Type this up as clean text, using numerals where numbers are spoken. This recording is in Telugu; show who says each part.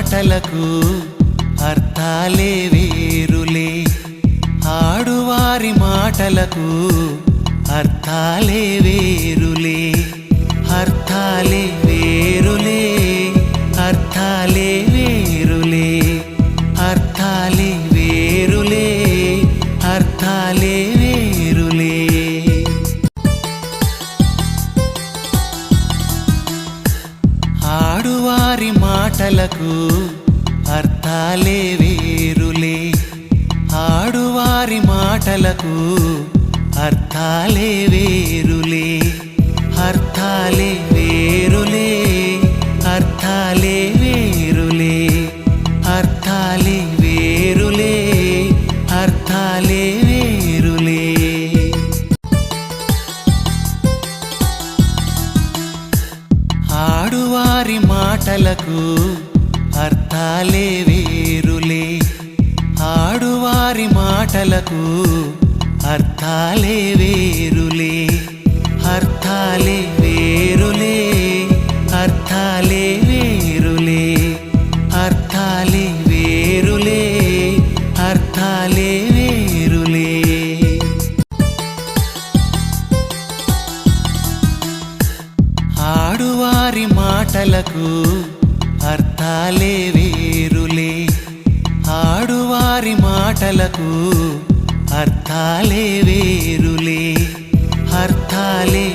Speaker 1: మాటలకు అర్థాలే వేరులే ఆడువారి మాటలకు అర్థాలే వేరులే అర్థాలే వేరులే అర్థాలే వేరులే అర్థాలే వేరులే అర్థాలే వేరులే ఆడువారి మాటలకు అర్థాలే వేరులే ఆడువారి మాటలకు అర్థాలే వేరులే అర్థాలే వేరులే అర్థాలే వేరులే అర్థాలే వేరులే అర్థాలే వేరులే ఆడువారి మాటలకు అర్థాలే వేరులే ఆడువారి మాటలకు అర్థాలే వేరులే అర్థాలే వేరులే అర్థాలే వేరులే అర్థాలే వేరులే అర్థాలే వేరులే ఆడువారి మాటలకు అర్థాలే వేరులే ఆడువారి మాటలకు అర్థాలే వేరులే అర్థాలే